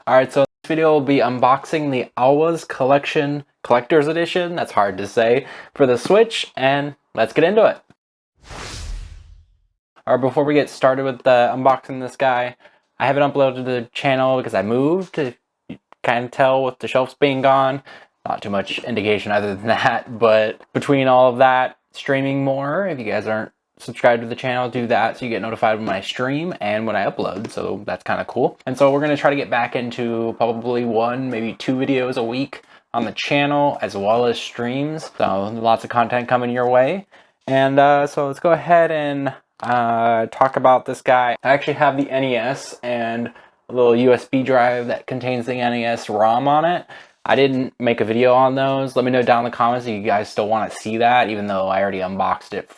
Alright, so this video will be unboxing the Alwa's Collector's Edition, that's hard to say, for the Switch, and let's get into it. Alright, before we get started with unboxing this guy, I haven't uploaded to the channel because I moved, you kind of tell with the shelves being gone. Not too much indication other than that, but between all of that, streaming more, if you guys aren't subscribe to the channel, do that so you get notified when I stream and when I upload, so that's kind of cool. And so we're going to try to get back into probably one, maybe 2 videos a week on the channel, as well as streams, so lots of content coming your way. And so let's go ahead and talk about this guy. I actually have the NES and a little USB drive that contains the NES ROM on it. I didn't make a video on those. Let me know down in the comments if you guys still want to see that, even though I already unboxed it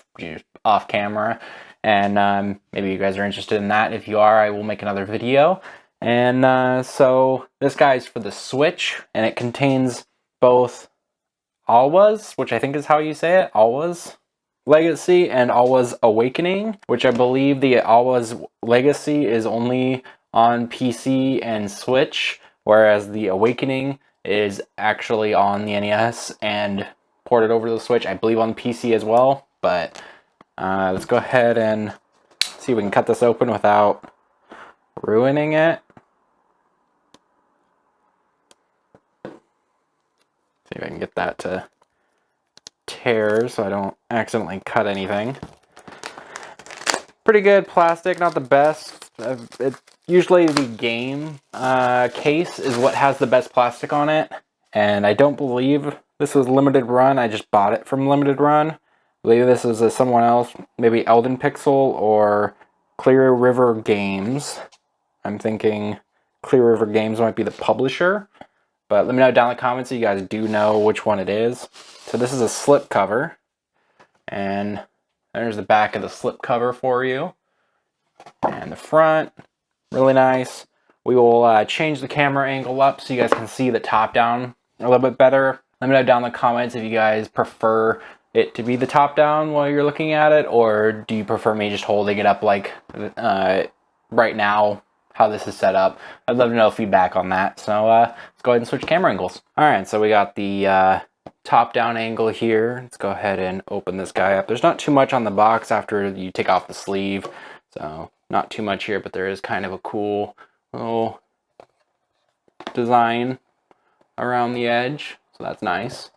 off camera. And maybe you guys are interested in that. If you are, I will make another video. And so this guy's for the Switch, and it contains both Alwa's, which I think is how you say it, Alwa's Legacy, and Alwa's Awakening, which I believe the Alwa's Legacy is only on PC and Switch, whereas the Awakening is actually on the NES and ported over to the Switch, I believe on the PC as well. But let's go ahead and see if we can cut this open without ruining it. See if I can get that to tear so I don't accidentally cut anything. Pretty good plastic, not the best. Usually the game case is what has the best plastic on it, and I don't believe this was limited run. I just bought it from limited run. I believe this is someone else, maybe Elden Pixel or Clear River Games. I'm thinking Clear River Games might be the publisher, but let me know down in the comments if you guys do know which one it is. So this is a slip cover, and there's the back of the slip cover for you, and the front. Really nice. We will change the camera angle up so you guys can see the top down a little bit better. Let me know down in the comments if you guys prefer it to be the top down while you're looking at it, or do you prefer me just holding it up like right now, how this is set up. I'd love to know feedback on that. So let's go ahead and switch camera angles. Alright, so we got the top down angle here. Let's go ahead and open this guy up. There's not too much on the box after you take off the sleeve, so not too much here, but there is kind of a cool little design around the edge, so that's nice.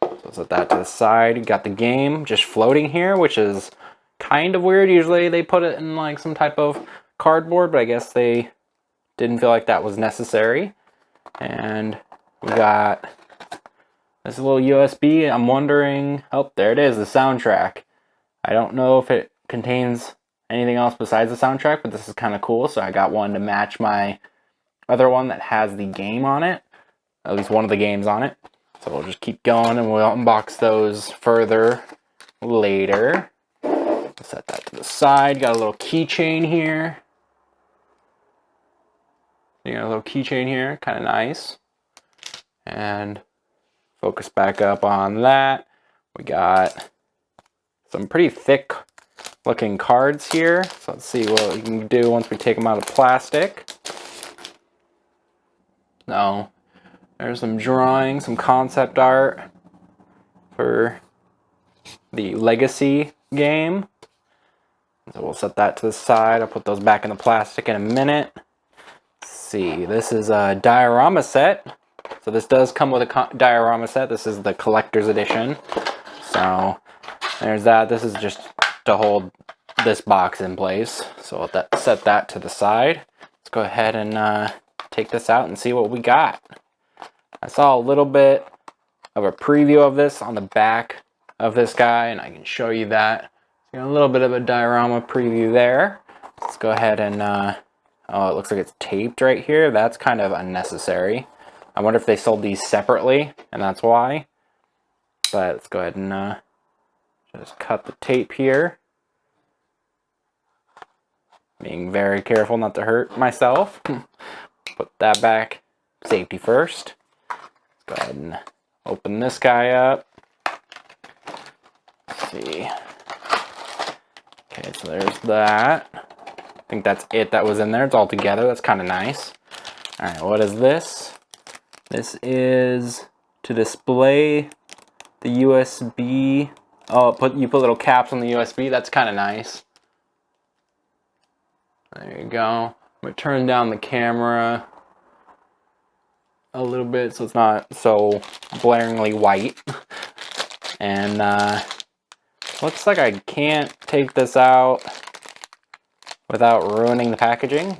So let's set that to the side. You got the game just floating here, which is kind of weird. Usually they put it in like some type of cardboard, but I guess they didn't feel like that was necessary. And we got this little USB. I'm wondering, oh, there it is, the soundtrack. I don't know if it contains anything else besides the soundtrack, but this is kind of cool, so I got one to match my other one that has the game on it, at least one of the games on it. So we'll just keep going and we'll unbox those further later. Set that to the side. Got a little keychain here. You got a little keychain here, kind of nice. And focus back up on that. We got some pretty thick looking cards here. So let's see what we can do once we take them out of plastic. So there's some drawing, some concept art for the Legacy game. So we'll set that to the side. I'll put those back in the plastic in a minute. Let's see, this is a diorama set. So this does come with a diorama set. This is the collector's edition. So there's that. This is just to hold this box in place. So I'll set that to the side. Let's go ahead and take this out and see what we got. I saw a little bit of a preview of this on the back of this guy, and I can show you that. So a little bit of a diorama preview there. Let's go ahead and oh, it looks like it's taped right here. That's kind of unnecessary. I wonder if they sold these separately, and that's why. But let's go ahead and just cut the tape here. Being very careful not to hurt myself. Put that back. Safety first. Let's go ahead and open this guy up. Let's see. Okay, so there's that. I think that's it that was in there. It's all together. That's kind of nice. Alright, what is this? This is to display the USB. Oh, you put little caps on the USB. That's kind of nice. There you go. I'm going to turn down the camera a little bit so it's not so blaringly white. And looks like I can't take this out without ruining the packaging.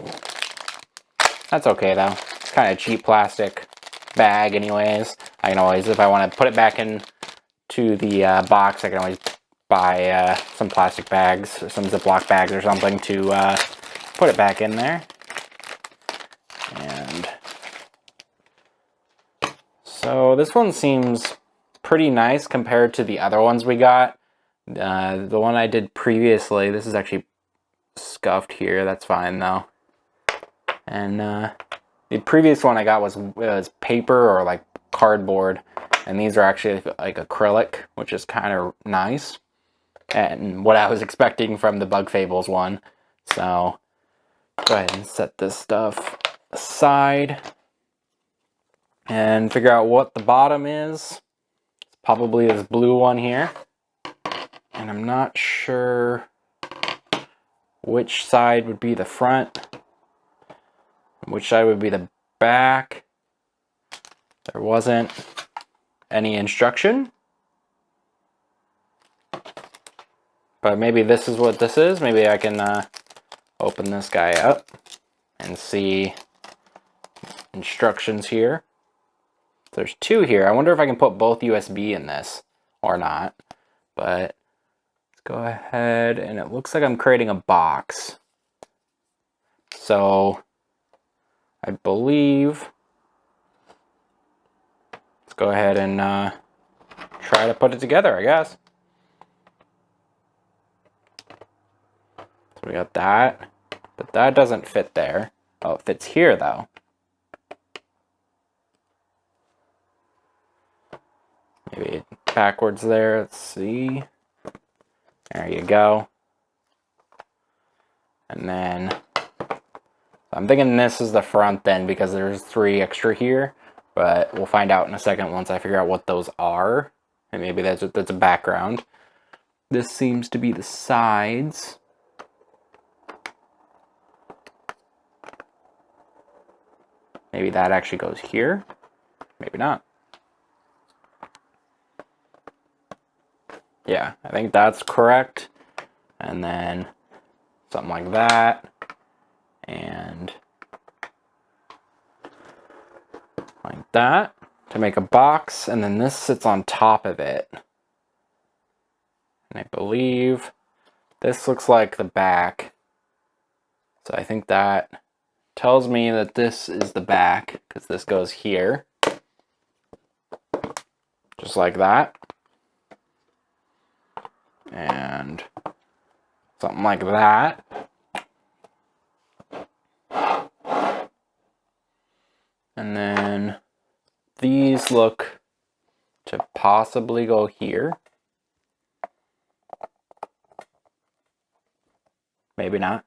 That's okay though. It's kind of cheap plastic bag anyways. I can always, if I want to put it back into the box, I can always buy some plastic bags or some Ziploc bags or something to put it back in there. And so this one seems pretty nice compared to the other ones we got. The one I did previously, this is actually scuffed here. That's fine though. And the previous one I got was paper or like cardboard, and these are actually like acrylic, which is kind of nice and what I was expecting from the Bug Fables one. So go ahead and set this stuff aside and figure out what the bottom is. It's probably this blue one here, and I'm not sure which side would be the front, which side would be the back. There wasn't any instruction, but maybe this is what this is. Maybe I can open this guy up and see instructions here. There's two here. I wonder if I can put both USB in this or not, but let's go ahead, and it looks like I'm creating a box. So I believe, let's go ahead and try to put it together, I guess. So we got that, but that doesn't fit there. Oh, it fits here though. Maybe backwards there, let's see. There you go. And then I'm thinking this is the front then, because there's 3 extra here, but we'll find out in a second once I figure out what those are. And maybe that's a background. This seems to be the sides. Maybe that actually goes here. Maybe not. Yeah, I think that's correct. And then something like that. And like that to make a box, and then this sits on top of it. And I believe this looks like the back. So I think that tells me that this is the back, because this goes here. Just like that. And something like that. And then these look to possibly go here. Maybe not.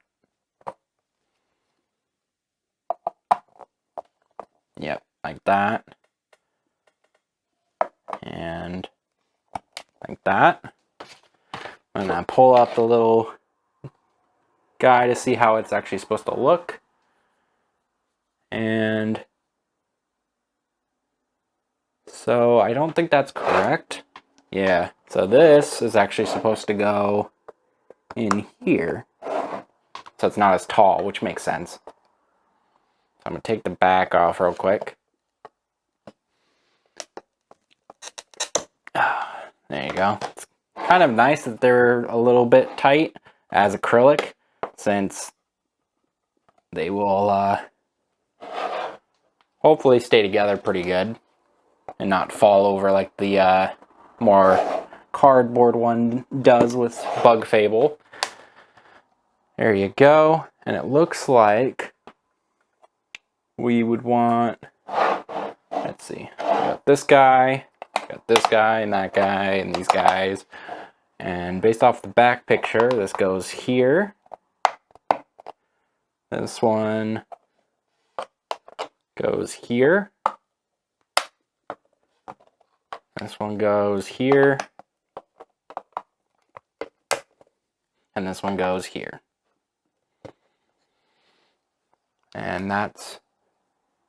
Yep, like that. And like that. I'm gonna pull out the little guy to see how it's actually supposed to look. And so I don't think that's correct. Yeah, so this is actually supposed to go in here. So it's not as tall, which makes sense. So I'm gonna take the back off real quick. There you go. It's kind of nice that they're a little bit tight as acrylic, since they will hopefully stay together pretty good and not fall over like the more cardboard one does with Bug Fable. There you go. And it looks like we would want, let's see, we got this guy, got this guy, and that guy, and these guys. And based off the back picture, this goes here. This one goes here. This one goes here. And this one goes here. And that's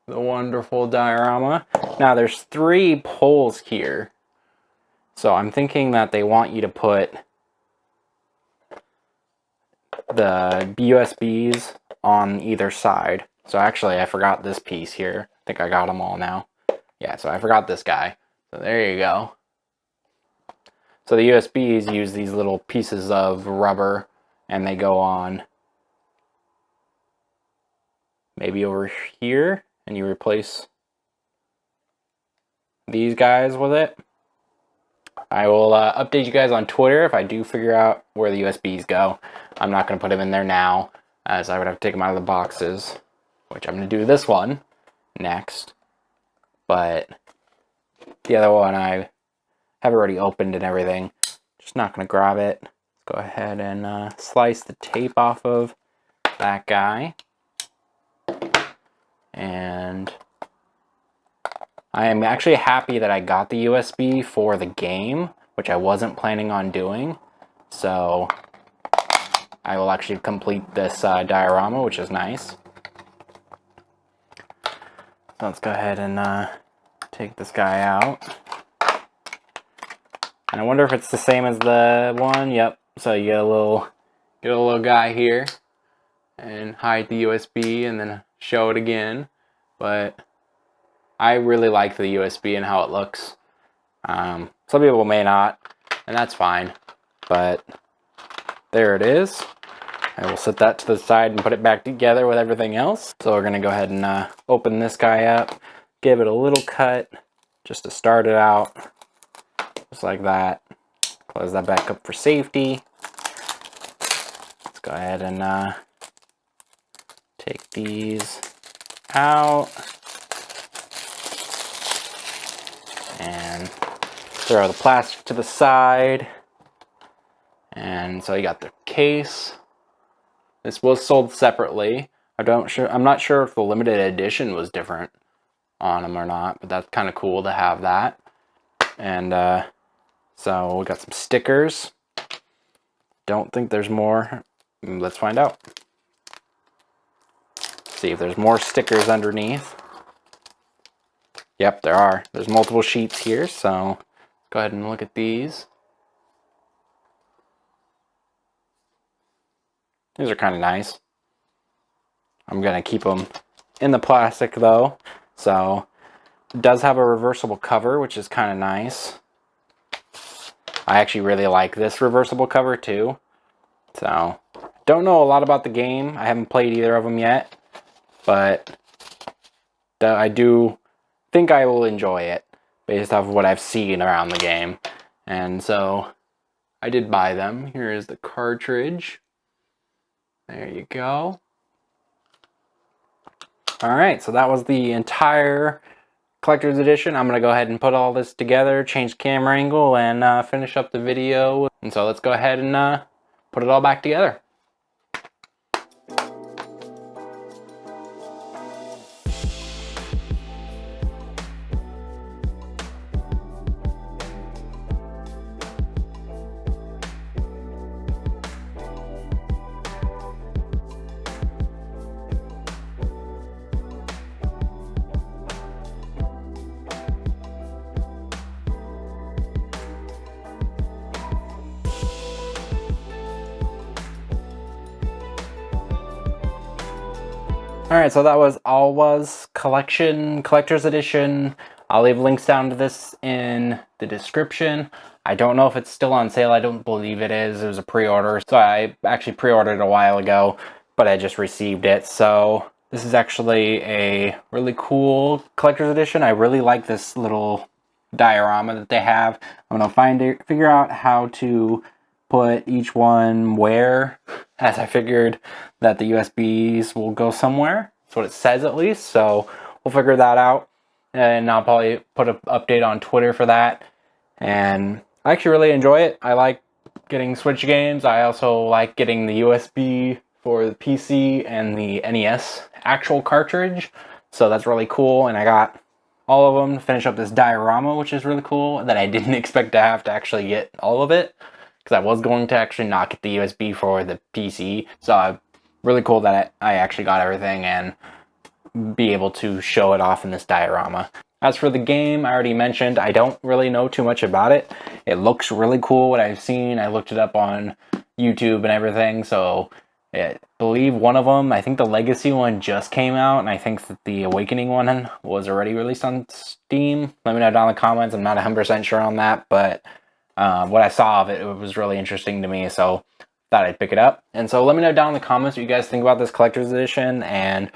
the wonderful diorama. Now there's 3 poles here. So I'm thinking that they want you to put the USBs on either side. So actually I forgot this piece here. I think I got them all now. Yeah, so I forgot this guy. So there you go. So the USBs use these little pieces of rubber and they go on maybe over here and you replace these guys with it. I will update you guys on Twitter if I do figure out where the USBs go. I'm not going to put them in there now as I would have to take them out of the boxes, which I'm going to do this one next. But the other one I have already opened and everything. Just not going to grab it. Let's go ahead and slice the tape off of that guy. And I am actually happy that I got the USB for the game, which I wasn't planning on doing. So I will actually complete this diorama, which is nice. So let's go ahead and take this guy out. And I wonder if it's the same as the one. Yep. So you get a little guy here, and hide the USB, and then show it again. But I really like the USB and how it looks. Some people may not, and that's fine. But there it is. I will set that to the side and put it back together with everything else. So we're going to go ahead and open this guy up, give it a little cut just to start it out. Just like that. Close that back up for safety. Let's go ahead and take these out. And throw the plastic to the side. And so you got the case. This was sold separately. I'm not sure if the limited edition was different on them or not, but that's kind of cool to have that. And so we got some stickers. Don't think there's more. Let's find out. See if there's more stickers underneath. Yep, there are. There's multiple sheets here, so let's go ahead and look at these. These are kind of nice. I'm going to keep them in the plastic though. So it does have a reversible cover, which is kind of nice. I actually really like this reversible cover too. So don't know a lot about the game. I haven't played either of them yet, but I do think I will enjoy it based off of what I've seen around the game. And so I did buy them. Here is the cartridge. There you go. Alright, so that was the entire collector's edition. I'm going to go ahead and put all this together, change the camera angle, and finish up the video. And so let's go ahead and put it all back together. Alright, so that was Alwa's collector's edition. I'll leave links down to this in the description. I don't know if it's still on sale. I don't believe it is. It was a pre-order. So I actually pre-ordered it a while ago, but I just received it. So this is actually a really cool collector's edition. I really like this little diorama that they have. I'm going to figure out how to put each one where, as I figured that the USBs will go somewhere. That's what it says at least, so we'll figure that out. And I'll probably put an update on Twitter for that. And I actually really enjoy it. I like getting Switch games. I also like getting the USB for the PC and the NES actual cartridge. So that's really cool, and I got all of them to finish up this diorama, which is really cool, that I didn't expect to have to actually get all of it, because I was going to actually not get the USB for the PC. So really cool that I actually got everything and be able to show it off in this diorama. As for the game, I already mentioned I don't really know too much about it. It looks really cool what I've seen. I looked it up on YouTube and everything, so I believe one of them, I think the Legacy one just came out, and I think that the Awakening one was already released on Steam. Let me know down in the comments. I'm not 100% sure on that, but what I saw of it, it was really interesting to me, so thought I'd pick it up. And so let me know down in the comments what you guys think about this collector's edition, and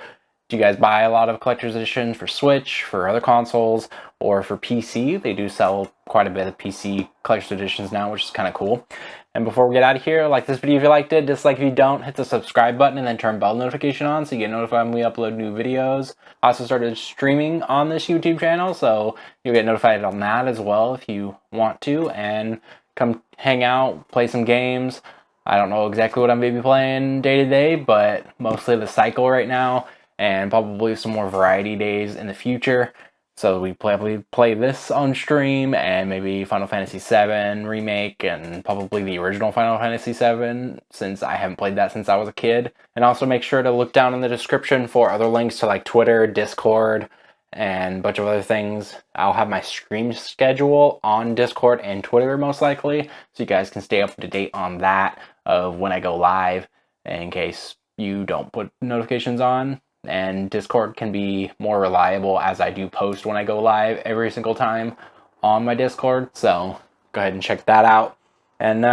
do you guys buy a lot of collector's editions for Switch, for other consoles, or for PC? They do sell quite a bit of PC collector's editions now, which is kind of cool. And before we get out of here, like this video if you liked it, dislike if you don't, hit the subscribe button and then turn bell notification on so you get notified when we upload new videos. I also started streaming on this YouTube channel, so you'll get notified on that as well if you want to. And come hang out, play some games. I don't know exactly what I'm going to be playing day to day, but mostly the cycle right now, and probably some more variety days in the future. So we probably play this on stream, and maybe Final Fantasy VII Remake, and probably the original Final Fantasy VII, since I haven't played that since I was a kid. And also make sure to look down in the description for other links to like Twitter, Discord, and a bunch of other things. I'll have my stream schedule on Discord and Twitter most likely, so you guys can stay up to date on that of when I go live, in case you don't put notifications on. And Discord can be more reliable as I do post when I go live every single time on my Discord. So go ahead and check that out. And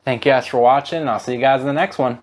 thank you guys for watching. I'll see you guys in the next one.